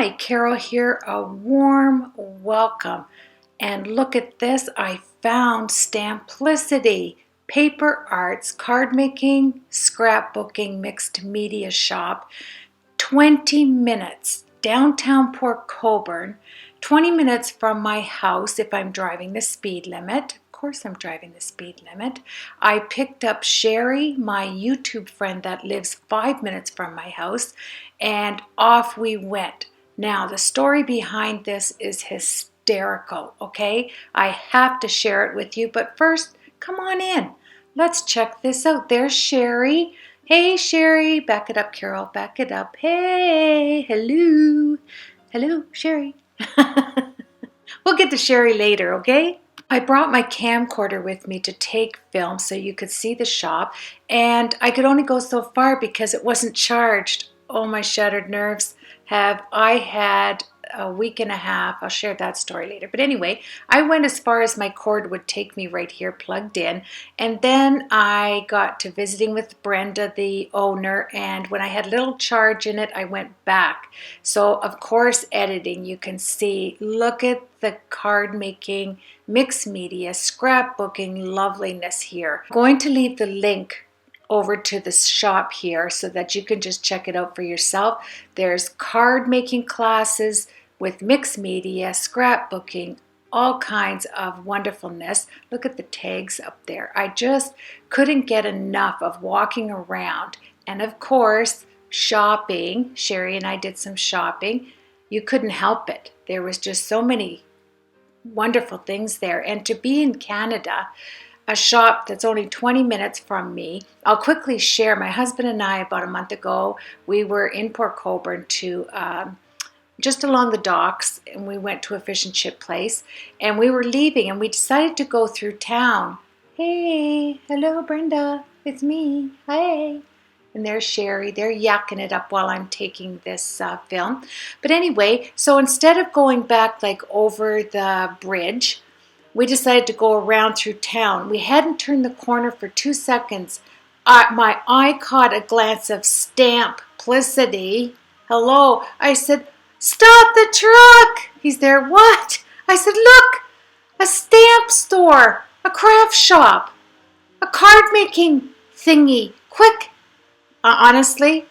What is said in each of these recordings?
Hi, Carol here. A warm welcome. And look at this. I found Stamplicity, paper arts, card making, scrapbooking, mixed media shop. 20 minutes downtown Port Colborne, 20 minutes from my house if I'm driving the speed limit. Of course I'm driving the speed limit. I picked up Sherry, my YouTube friend that lives 5 minutes from my house, and off we went. Now the story behind this is hysterical, okay? I have to share it with you, but first, come on in. Let's check this out. There's Sherry. Hey, Sherry. Back it up, Carol. Back it up. Hey, hello. Hello, Sherry. We'll get to Sherry later, okay? I brought my camcorder with me to take film so you could see the shop, and I could only go so far because it wasn't charged. Oh, my shattered nerves. Have I had a week and a half. I'll share that story later. But anyway, I went as far as my cord would take me right here plugged in. And then I got to visiting with Brenda, the owner. And when I had little charge in it, I went back. So of course, editing, you can see, look at the card making, mixed media, scrapbooking loveliness here. I'm going to leave the link over to the shop here so that you can just check it out for yourself. There's card making classes with mixed media, scrapbooking, all kinds of wonderfulness. Look at the tags up there. I just couldn't get enough of walking around. And of course, shopping. Sherry and I did some shopping. You couldn't help it. There was just so many wonderful things there. And to be in Canada, a shop that's only 20 minutes from me. I'll quickly share. My husband and I, about a month ago, we were in Port Colborne to just along the docks, and we went to a fish and chip place, and we were leaving, and we decided to go through town. Hey, hello, Brenda. It's me. Hey. And there's Sherry. They're yakking it up while I'm taking this film. But anyway, so instead of going back like over the bridge, we decided to go around through town. We hadn't turned the corner for 2 seconds. My eye caught a glance of Stamplicity. Hello. I said, stop the truck. He's there. What? I said, look, a stamp store, a craft shop, a card making thingy. Quick. Honestly,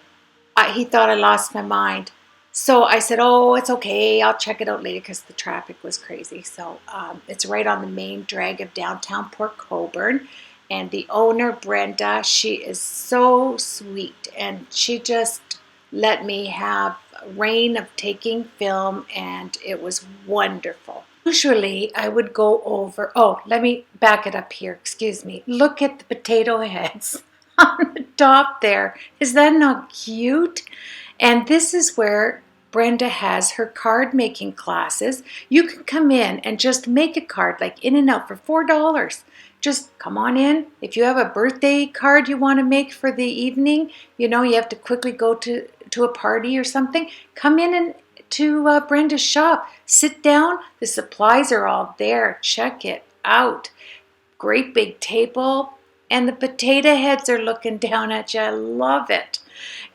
he thought I lost my mind. So I said, oh, it's okay. I'll check it out later because the traffic was crazy. So it's right on the main drag of downtown Port Colborne. And the owner, Brenda, she is so sweet. And she just let me have a reign of taking film. And it was wonderful. Usually I would go over, oh, let me back it up here. Excuse me. Look at the potato heads on the top there. Is that not cute? And this is where Brenda has her card making classes. You can come in and just make a card like in and out for $4. Just come on in. If you have a birthday card you want to make for the evening, you know, you have to quickly go to a party or something, come in and to Brenda's shop. Sit down. The supplies are all there. Check it out. Great big table. And the potato heads are looking down at you. I love it.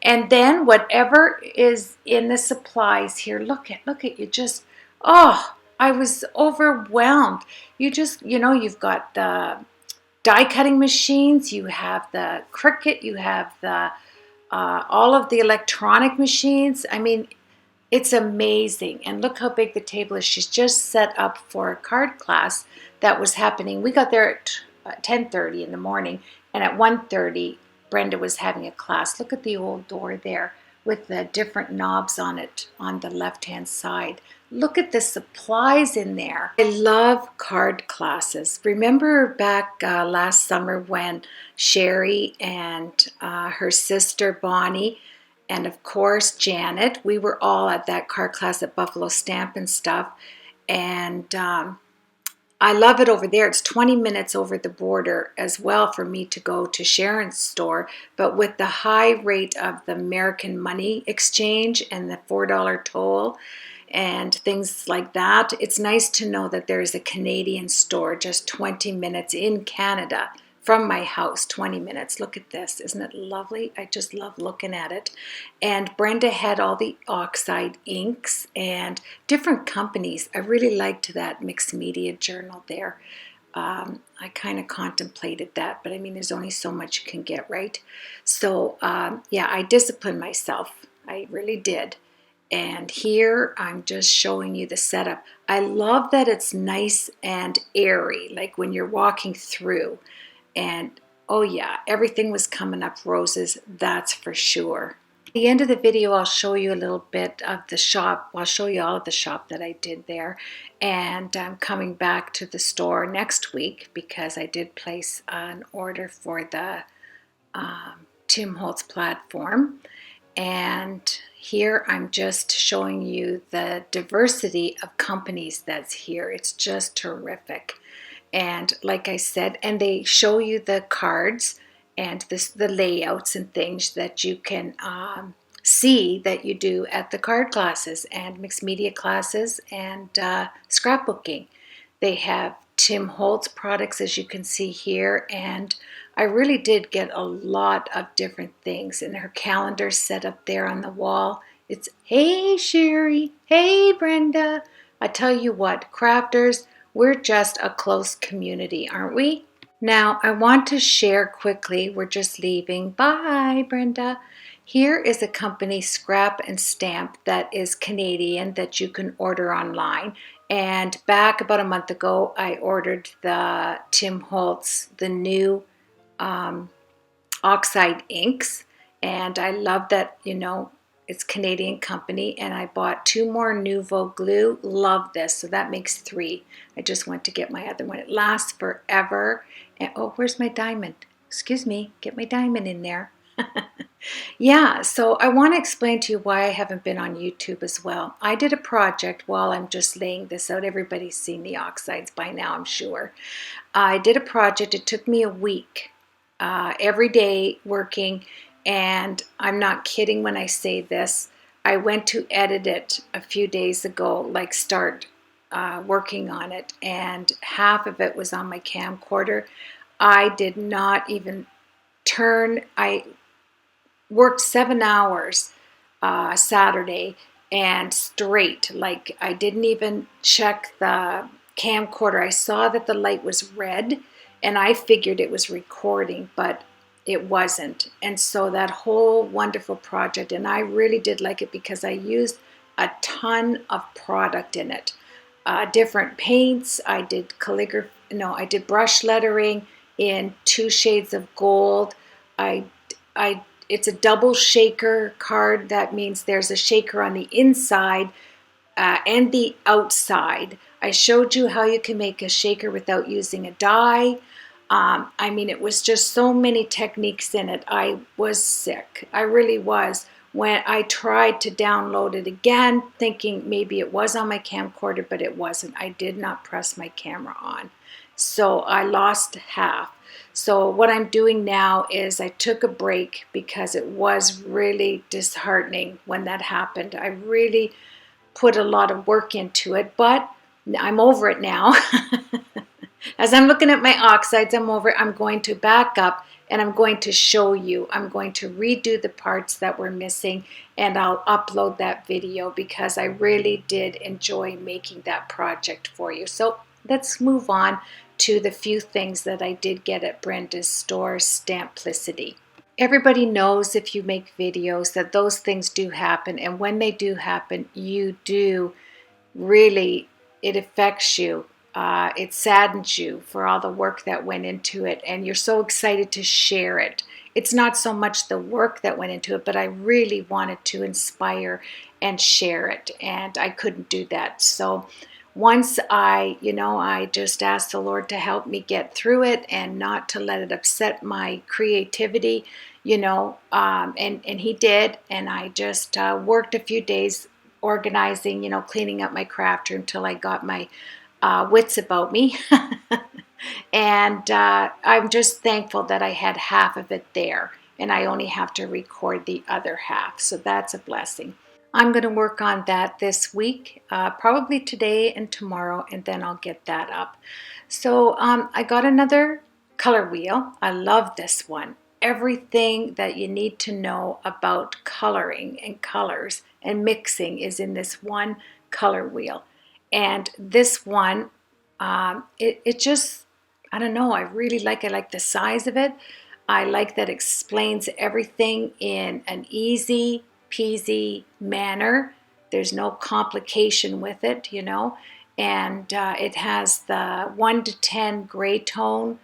And then whatever is in the supplies here, look at you just, oh, I was overwhelmed. You just, you know, you've got the die cutting machines, you have the Cricut, you have the all of the electronic machines. I mean, it's amazing. And look how big the table is. She's just set up for a card class that was happening. We got there at 10:30 in the morning, and at 1:30 Brenda was having a class. Look at the old door there with the different knobs on it on the left-hand side. Look at the supplies in there. I love card classes. Remember back last summer when Sherry and her sister Bonnie and of course Janet, we were all at that card class at Buffalo Stamp and stuff. And I love it over there. It's 20 minutes over the border as well for me to go to Sharon's store. But with the high rate of the American money exchange and the $4 toll and things like that, it's nice to know that there is a Canadian store just 20 minutes in Canada from my house, 20 minutes. Look at this. Isn't it lovely? I just love looking at it. And Brenda had all the oxide inks and different companies. I really liked that mixed media journal there. I kind of contemplated that, but I mean, there's only so much you can get, right? So yeah, I disciplined myself. I really did. And here I'm just showing you the setup. I love that it's nice and airy, like when you're walking through. And oh yeah, everything was coming up roses, that's for sure. At the end of the video, I'll show you a little bit of the shop. I'll show you all of the shop that I did there. And I'm coming back to the store next week because I did place an order for the Tim Holtz platform. And here I'm just showing you the diversity of companies that's here. It's just terrific. And like I said, and they show you the cards and the layouts and things that you can see that you do at the card classes and mixed media classes and scrapbooking. They have Tim Holtz products, as you can see here, and I really did get a lot of different things. And her calendar set up there on the wall. It's, hey Sherry, hey Brenda. I tell you what, crafters, we're just a close community, aren't we? Now, I want to share quickly, we're just leaving. Bye, Brenda. Here is a company, Scrap and Stamp, that is Canadian that you can order online. And back about a month ago, I ordered the Tim Holtz, the new oxide inks. And I love that, you know, it's Canadian company, and I bought 2 more Nouveau glue. Love this, so that makes 3. I just went to get my other one. It lasts forever. And oh, where's my diamond? Excuse me, get my diamond in there. Yeah, so I want to explain to you why I haven't been on YouTube as well. I did a project while I'm just laying this out. Everybody's seen the oxides by now, I'm sure. I did a project. It took me a week, every day working. And I'm not kidding when I say this. I went to edit it a few days ago, like start working on it, and half of it was on my camcorder. I did not even turn. I worked 7 hours Saturday and straight. Like I didn't even check the camcorder. I saw that the light was red, and I figured it was recording, but it wasn't. And so that whole wonderful project, and I really did like it because I used a ton of product in it. Different paints. I did calligraphy. No, I did brush lettering in 2 shades of gold. It's a double shaker card. That means there's a shaker on the inside and the outside. I showed you how you can make a shaker without using a die. I mean, it was just so many techniques in it. I was sick. I really was. When I tried to download it again, thinking maybe it was on my camcorder, but it wasn't. I did not press my camera on. So I lost half. So what I'm doing now is I took a break because it was really disheartening when that happened. I really put a lot of work into it, but I'm over it now. As I'm looking at my oxides, I'm over it. I'm going to back up and I'm going to show you. I'm going to redo the parts that were missing, and I'll upload that video because I really did enjoy making that project for you. So let's move on to the few things that I did get at Brenda's store, Stamplicity. Everybody knows if you make videos that those things do happen, and when they do happen, you do really, it affects you. It saddens you for all the work that went into it, and you're so excited to share it. It's not so much the work that went into it, but I really wanted to inspire and share it, and I couldn't do that. So once I just asked the Lord to help me get through it and not to let it upset my creativity, and He did. And I just worked a few days organizing, cleaning up my craft room till I got my wits about me. And I'm just thankful that I had half of it there and I only have to record the other half. So that's a blessing. I'm going to work on that this week, probably today and tomorrow, and then I'll get that up. So I got another color wheel. I love this one. Everything that you need to know about coloring and colors and mixing is in this one color wheel. And this one, it just, I don't know, I really like it. I like the size of it. I like that it explains everything in an easy peasy manner. There's no complication with it, you know. And it has the 1 to 10 gray tone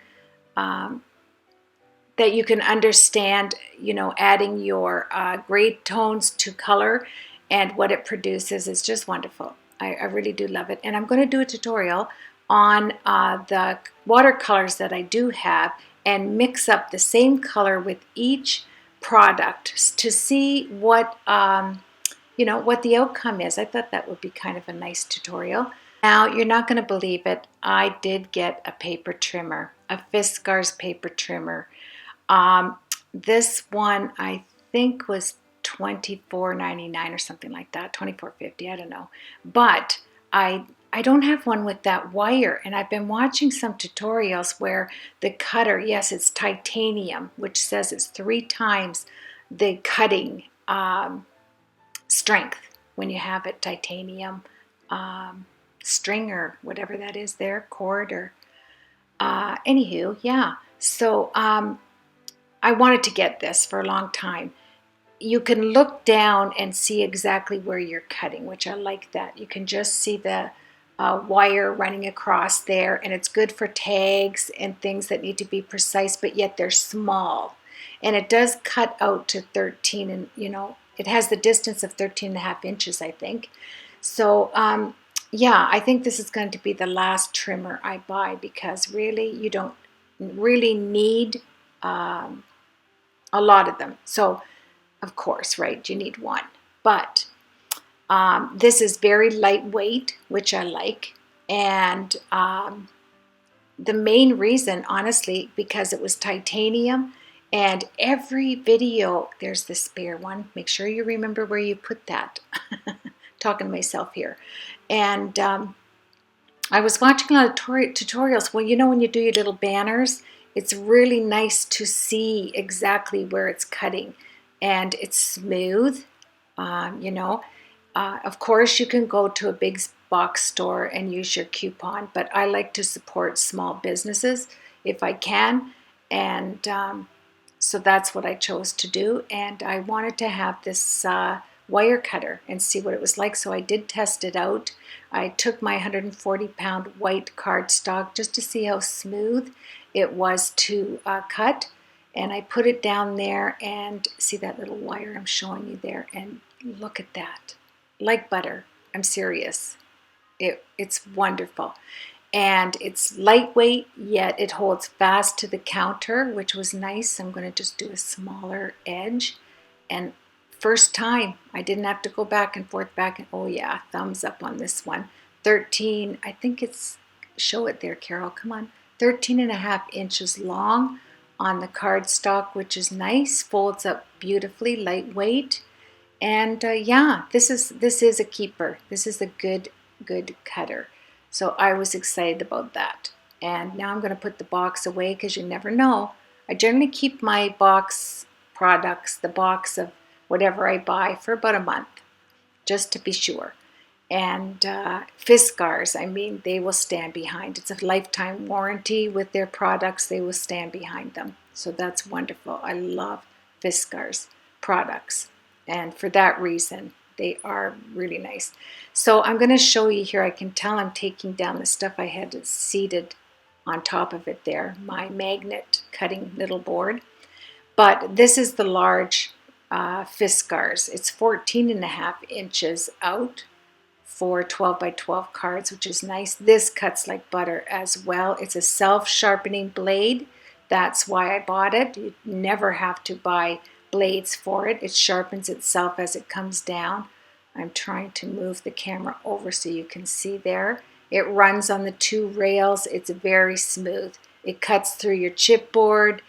that you can understand, you know, adding your gray tones to color, and what it produces is just wonderful. I really do love it. And I'm going to do a tutorial on the watercolors that I do have and mix up the same color with each product to see what, you know, what the outcome is. I thought that would be kind of a nice tutorial. Now, you're not going to believe it. I did get a paper trimmer, a Fiskars paper trimmer. This one I think was $24.99 or something like that, $24.50, I don't know. But I don't have one with that wire, and I've been watching some tutorials where the cutter, yes, it's titanium, which says it's 3 times the cutting strength when you have it titanium string or whatever that is there, cord or anywho, yeah. So I wanted to get this for a long time. You can look down and see exactly where you're cutting, which I like that. You can just see the wire running across there, and it's good for tags and things that need to be precise, but yet they're small. And it does cut out to 13, and you know, it has the distance of 13.5 inches, I think. So yeah, I think this is going to be the last trimmer I buy, because really you don't really need a lot of them. So of course, right, you need one. But this is very lightweight, which I like. And the main reason, honestly, because it was titanium. And every video, there's the spare one. Make sure you remember where you put that. Talking to myself here. And I was watching a lot of tutorials. Well, you know, when you do your little banners, it's really nice to see exactly where it's cutting. And it's smooth, you know. Of course, you can go to a big box store and use your coupon, but I like to support small businesses if I can. And so that's what I chose to do. And I wanted to have this wire cutter and see what it was like. So I did test it out. I took my 140-pound white cardstock just to see how smooth it was to cut. And I put it down there, and see that little wire I'm showing you there, and look at that. Like butter. I'm serious. It's wonderful. And it's lightweight, yet it holds fast to the counter, which was nice. I'm going to just do a smaller edge. And first time, I didn't have to go back and forth, oh yeah, thumbs up on this one. 13, I think it's, show it there, Carol, come on. 13.5 inches long on the cardstock, which is nice. Folds up beautifully, lightweight. And yeah, this is a keeper. This is a good cutter. So I was excited about that. And now I'm going to put the box away, because you never know. I generally keep my box products, the box of whatever I buy, for about a month, just to be sure. And Fiskars, I mean, they will stand behind. It's a lifetime warranty with their products. They will stand behind them. So that's wonderful. I love Fiskars products. And for that reason, they are really nice. So I'm going to show you here. I can tell I'm taking down the stuff I had seated on top of it there, my magnet cutting little board. But this is the large Fiskars. It's 14.5 inches out for 12 by 12 cards, which is nice. This cuts like butter as well. It's a self-sharpening blade. That's why I bought it. You never have to buy blades for it. It sharpens itself as it comes down. I'm trying to move the camera over so you can see there. It runs on the 2 rails. It's very smooth. It cuts through your chipboard,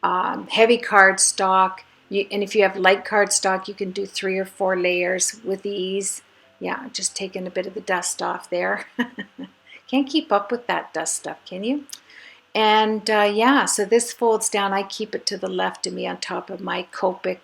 heavy cardstock, and if you have light cardstock, you can do 3 or 4 layers with ease. Yeah, just taking a bit of the dust off there. Can't keep up with that dust stuff, can you? And yeah, so this folds down. I keep it to the left of me on top of my Copic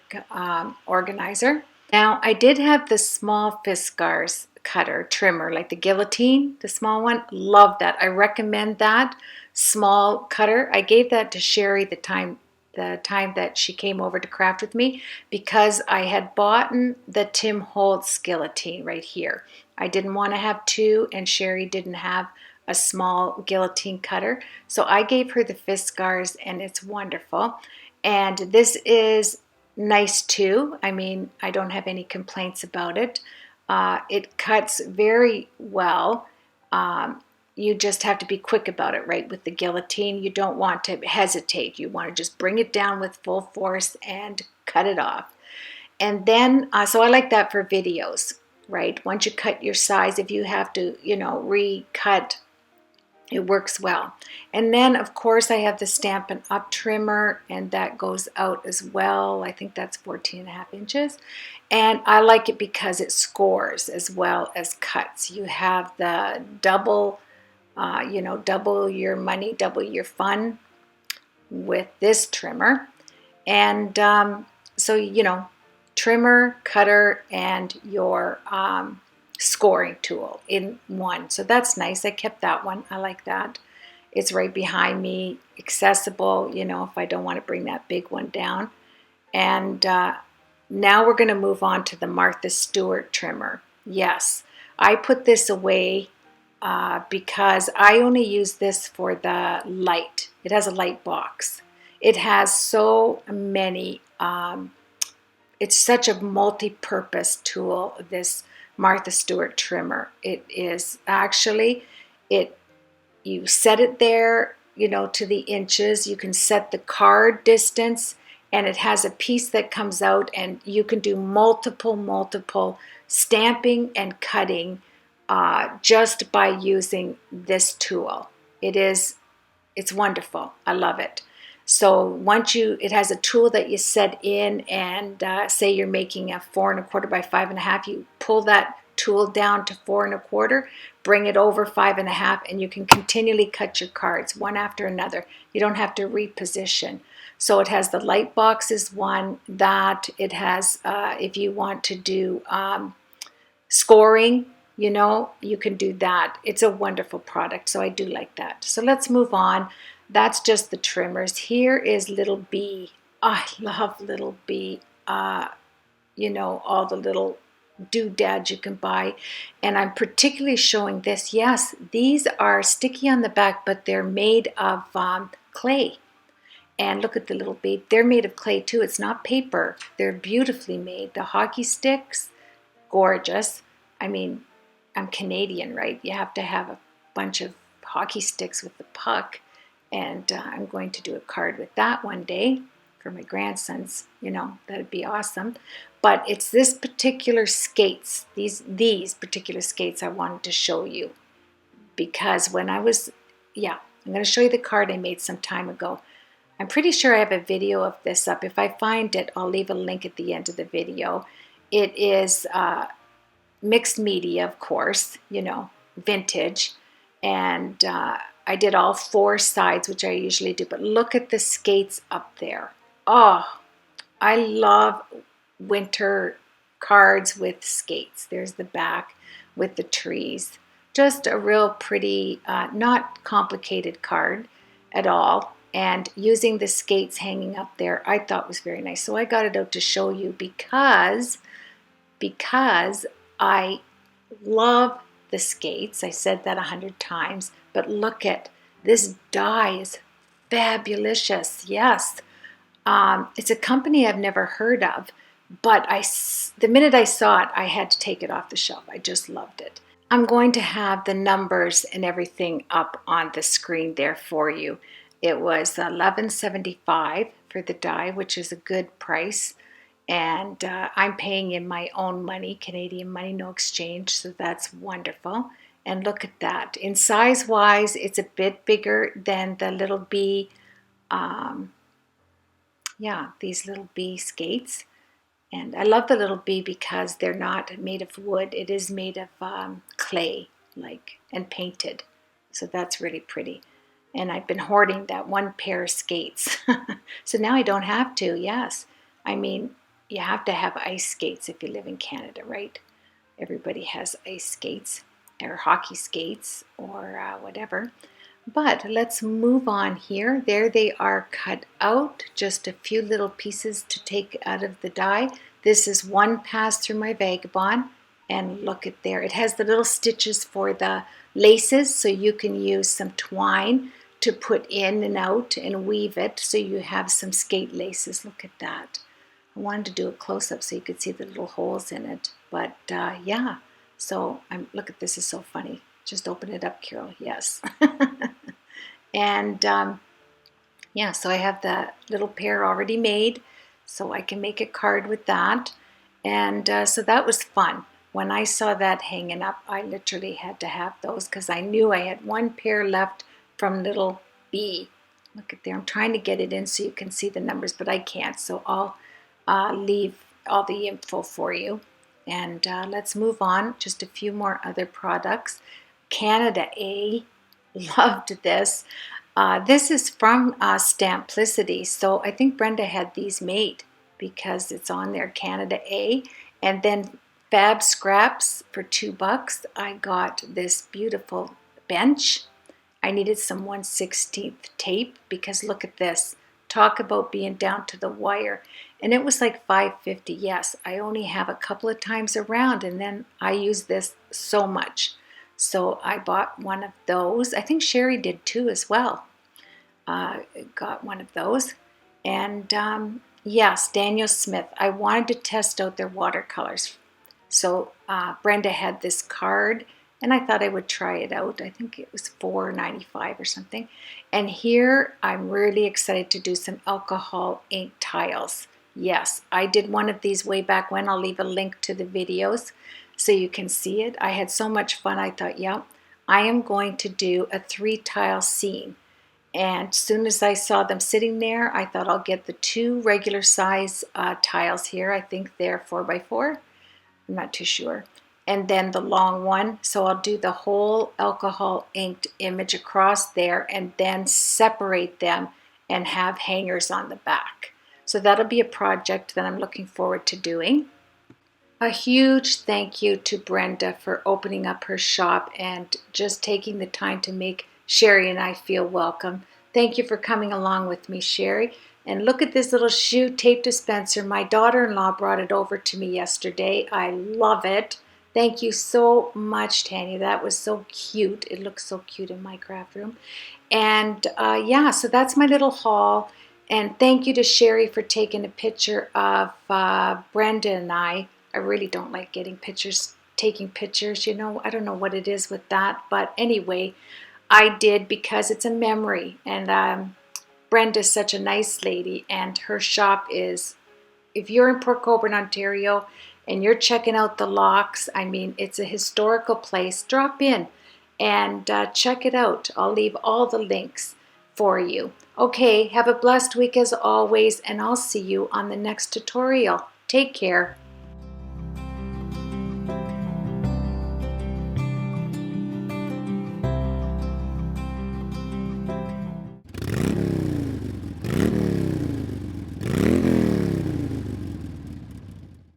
organizer. Now, I did have the small Fiskars cutter trimmer, like the guillotine, the small one. Love that. I recommend that small cutter. I gave that to Sherry the time that she came over to craft with me, because I had bought the Tim Holtz guillotine right here. I didn't want to have two, and Sherry didn't have a small guillotine cutter. So I gave her the Fiskars, and it's wonderful. And this is nice too. I mean, I don't have any complaints about it. It cuts very well. You just have to be quick about it, right? With the guillotine, you don't want to hesitate. You want to just bring it down with full force and cut it off. And then, so I like that for videos, right? Once you cut your size, if you have to, recut, it works well. And then, of course, I have the Stampin Up Trimmer, and that goes out as well. I think that's 14.5 inches. And I like it because it scores as well as cuts. You have the double, double your money, double your fun with this trimmer. And so, trimmer, cutter, and your scoring tool in one. So that's nice. I kept that one. I like that. It's right behind me, accessible, if I don't want to bring that big one down. And now we're going to move on to the Martha Stewart trimmer. Yes, I put this away because I only use this for the light. It has a light box. It has so many, it's such a multi-purpose tool, this Martha Stewart trimmer. It is actually, you set it there, to the inches. You can set the card distance, and it has a piece that comes out, and you can do multiple stamping and cutting just by using this tool. It's wonderful. I love it. So once it has a tool that you set in, and say you're making a 4 1/4 by 5 1/2, you pull that tool down to 4 1/4, bring it over 5 1/2, and you can continually cut your cards one after another. You don't have to reposition. So it has the light box is one, that it has, if you want to do scoring, you can do that. It's a wonderful product, so I do like that. So let's move on. That's just the trimmers. Here is Little B. I love Little B. All the little doodads you can buy. And I'm particularly showing this. Yes, these are sticky on the back, but they're made of clay. And look at the Little B. They're made of clay too. It's not paper. They're beautifully made. The hockey sticks, gorgeous. I mean, I'm Canadian, right? You have to have a bunch of hockey sticks with the puck. And I'm going to do a card with that one day for my grandsons. That'd be awesome. But it's this particular skates, these particular skates I wanted to show you. Because when I'm going to show you the card I made some time ago. I'm pretty sure I have a video of this up. If I find it, I'll leave a link at the end of the video. It is mixed media, of course, vintage. And I did all 4 sides, which I usually do, but look at the skates up there. Oh, I love winter cards with skates. There's the back with the trees. Just a real pretty, not complicated card at all. And using the skates hanging up there, I thought was very nice. So I got it out to show you because I love the skates. I said that 100 times. But look at this die is fabulous. Yes, it's a company I've never heard of, but the minute I saw it, I had to take it off the shelf. I just loved it. I'm going to have the numbers and everything up on the screen there for you. It was $11.75 for the die, which is a good price. And I'm paying in my own money, Canadian money, no exchange, so that's wonderful. And look at that. In size-wise, it's a bit bigger than the Little B, these Little B skates. And I love the Little B because they're not made of wood. It is made of clay, and painted. So that's really pretty. And I've been hoarding that one pair of skates. So now I don't have to, yes. I mean, you have to have ice skates if you live in Canada, right? Everybody has ice skates or hockey skates or whatever. But let's move on here. There they are cut out, just a few little pieces to take out of the die. This is one pass through my vagabond, and look at there. It has the little stitches for the laces, so you can use some twine to put in and out and weave it so you have some skate laces. Look at that. I wanted to do a close-up so you could see the little holes in it, but yeah. So look at this, is so funny. Just open it up, Carol. Yes. And yeah, so I have the little pair already made, so I can make a card with that. And so that was fun. When I saw that hanging up, I literally had to have those because I knew I had one pair left from little B. Look at there. I'm trying to get it in so you can see the numbers, but I can't. So I'll leave all the info for you. And let's move on. Just a few more other products. Canada A. Loved this. This is from Stamplicity. So I think Brenda had these made because it's on there, Canada A. And then Fab Scraps for $2. I got this beautiful bench. I needed some 1/16 tape because look at this. Talk about being down to the wire. And it was like $5.50. Yes, I only have a couple of times around, and then I use this so much. So I bought one of those. I think Sherry did too as well. Got one of those. And yes, Daniel Smith. I wanted to test out their watercolors. So Brenda had this card, and I thought I would try it out. I think it was $4.95 or something. And here I'm really excited to do some alcohol ink tiles. Yes, I did one of these way back when. I'll leave a link to the videos so you can see it. I had so much fun. I thought, yeah, I am going to do a 3-tile scene. And as soon as I saw them sitting there, I thought I'll get the 2 regular size tiles here. I think they're 4x4. I'm not too sure. And then the long one. So I'll do the whole alcohol inked image across there and then separate them and have hangers on the back. So that'll be a project that I'm looking forward to doing. A huge thank you to Brenda for opening up her shop and just taking the time to make Sherry and I feel welcome. Thank you for coming along with me, Sherry. And look at this little shoe tape dispenser. My daughter-in-law brought it over to me yesterday. I love it. Thank you so much, Tanya. That was so cute. It looks so cute in my craft room. And yeah, so that's my little haul. And thank you to Sherry for taking a picture of Brenda and I. I really don't like taking pictures, you know. I don't know what it is with that. But anyway, I did because it's a memory. And Brenda's such a nice lady. And her shop is, if you're in Port Colborne, Ontario, and you're checking out the locks, I mean, it's a historical place. Drop in and check it out. I'll leave all the links for you. Okay, have a blessed week as always, and I'll see you on the next tutorial. Take care.